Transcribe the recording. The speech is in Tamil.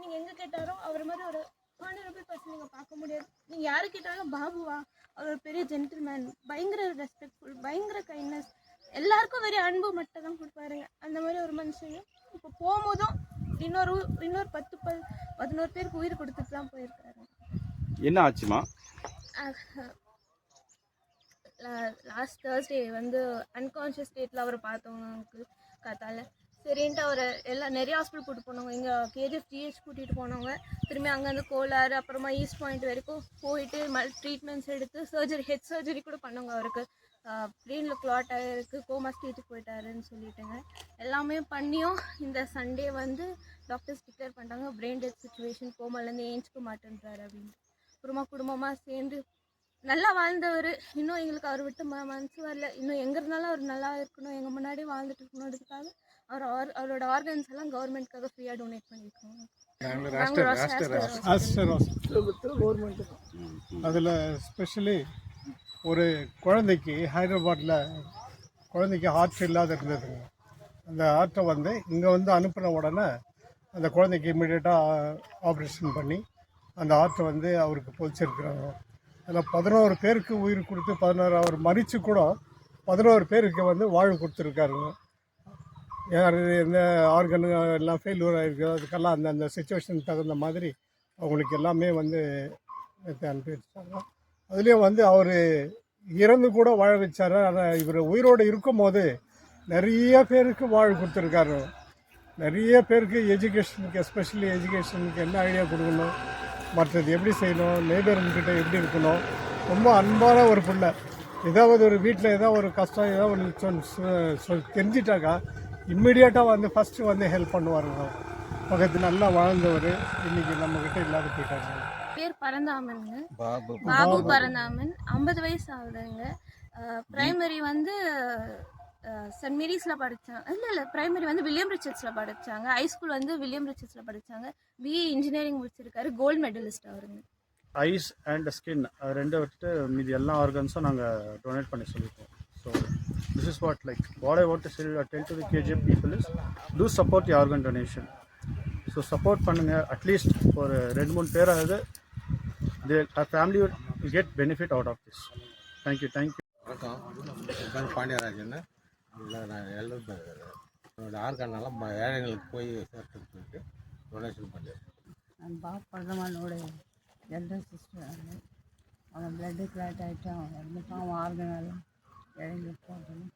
நீங்கள் எங்கே கேட்டாலும் அவர் மாதிரி ஒரு ஹானரபிள் பர்சன் நீங்கள் பார்க்க முடியாது. நீங்கள் யாரு கேட்டாலும் பாபுவா, அவர் ஒரு பெரிய ஜென்டில்மேன், பயங்கர ரெஸ்பெக்ட்ஃபுல், பயங்கர கைண்ட்னஸ், எல்லாருக்கும் வெறும் அன்பு மட்டும் தான் கொடுப்பாருங்க. அந்த மாதிரி ஒரு மனுஷங்க இப்போ போகும்போதும் இன்னொரு 10-11 பேருக்கு உயிர் கொடுத்துட்டு தான் போயிருக்காரு. என்ன ஆச்சுமா? லாஸ்ட் தேர்ஸ்டே வந்து அன்கான்ஷியஸ் ஸ்டேட்டில் அவரை பார்த்தவங்க காத்தால சரின்ட்டு அவரை நிறைய ஹாஸ்பிட்டல் கூட்டிட்டு போனவங்க. இங்கே கேஜிஎஃப் ஜிஹெச் கூட்டிகிட்டு போனவங்க. திரும்பி அங்கேருந்து கோலாறு அப்புறமா ஈஸ்ட் பாயிண்ட் வரைக்கும் போயிட்டு ட்ரீட்மெண்ட்ஸ் எடுத்து ஹெட் சர்ஜரி கூட பண்ணவங்க. அவருக்கு பிரெயினில் கிளாட் ஆகிருக்கு, கோமா ஸ்டேஜுக்கு போயிட்டாருன்னு சொல்லிட்டுங்க. எல்லாமே பண்ணியும் இந்த சண்டே வந்து டாக்டர்ஸ் டிக்ளேர் பண்ணிட்டாங்க பிரெயின் டெத் சுச்சுவேஷன், கோமாலேருந்து ஏஞ்சிக்க மாட்டேன்றாரு அப்படின்ட்டு. அப்புறமா குடும்பமாக சேர்ந்து நல்லா வாழ்ந்தவர். இன்னும் எங்களுக்கு அவர் விட்டு மனசு வரல. இன்னும் எங்கே இருந்தாலும் அவர் நல்லா இருக்கணும், எங்கள் முன்னாடி வாழ்ந்துட்டு இருக்கணுன்றதுக்காக அவரோட ஆர்கன்ஸ் எல்லாம் கவர்மெண்ட்காக ஃப்ரீயாக டொனேட் பண்ணியிருக்கோம். அதில் ஸ்பெஷலி ஒரு குழந்தைக்கு ஹைதராபாத்தில் குழந்தைக்கு ஹார்ட் இல்லாத இருந்ததுங்க. அந்த ஹார்ட்டை வந்து இங்கே வந்து அனுப்பின உடனே அந்த குழந்தைக்கு இம்மிடியேட்டாக ஆப்ரேஷன் பண்ணி அந்த ஹார்ட்டை வந்து அவருக்கு பொதிச்சிருக்கிறாங்க. அதில் 11 பேருக்கு உயிர் கொடுத்து 11 அவர் மறித்து கூட 11 பேருக்கு வந்து வாழ்வு கொடுத்துருக்காருங்க. யார் எந்த ஆர்கனு எல்லாம் ஃபெயில்யூர் ஆகிருக்கு, அதுக்கெல்லாம் அந்த சுச்சுவேஷனுக்கு தகுந்த மாதிரி அவங்களுக்கு எல்லாமே வந்து அனுப்பிடுச்சாங்க. அதுலேயும் வந்து அவர் இறந்து கூட வாழ வச்சார். ஆனால் இவர் உயிரோடு இருக்கும் போது நிறைய பேருக்கு வாழ்வு கொடுத்துருக்காரு. நிறைய பேருக்கு எஜுகேஷனுக்கு, எஸ்பெஷலி எஜுகேஷனுக்கு என்ன ஐடியா கொடுக்கணும், மற்றது எப்படி செய்யணும், நெய்பர்கிட்ட எப்படி இருக்கணும். ரொம்ப அன்பான ஒரு பிள்ளை. ஏதாவது ஒரு வீட்டில் ஏதாவது ஒரு கஷ்டம் ஏதாவது தெரிஞ்சிட்டாக்கா இம்மிடியேட்டாக வந்து ஃபஸ்ட்டு வந்து ஹெல்ப் பண்ணுவாருங்க. பக்கத்தில் நல்லா வாழ்ந்தவர் இன்றைக்கி நம்மக்கிட்ட இல்லாத போயிட்டாங்க. பேர் பரந்தாமனுங்க, பாபு பரந்தாமன். 50 வயசு ஆகுதுங்க. ப்ரைமரி வந்து சென்ட் மேரிஸில் படித்தாங்க. இல்லை ப்ரைமரி வந்து வில்லியம் ரிச்சர்ட்ஸில் படித்தாங்க. ஹைஸ்கூல் வந்து வில்லியம் ரிச்சர்ட்ஸில் படித்தாங்க. பிஏ இன்ஜினியரிங் முடிச்சிருக்காரு. கோல்டு மெடலிஸ்ட் அவருங்க. ஐஸ் அண்ட் ஸ்கின் ரெண்டை விட்டுட்டு மீதி எல்லா ஆர்கன்ஸும் நாங்கள் டொனேட் பண்ணி சொல்லியிருக்கோம். So this is what I want to tell to the KGF people is do support the organ donation. So support பண்ணுங்கள். அட்லீஸ்ட் ஒரு 2-3 பேராவது family will get benefit out of this. Thank you. வணக்கம், பாண்டியராஜன். நான் என்னோட ஆர்கானெல்லாம் ஏழைகளுக்கு போய் சேர்த்துட்டு போயிட்டு டொனேஷன் பண்ணியிருக்கேன். நான் பாப் பரதமானோட எல்டர் சிஸ்டர். அவன் பிளட்டு கிளாட் ஆகிட்டு அவன் இறந்துட்டான். அவன் ஆர்கனெல்லாம் ஏழைகளுக்கு போகணும்னு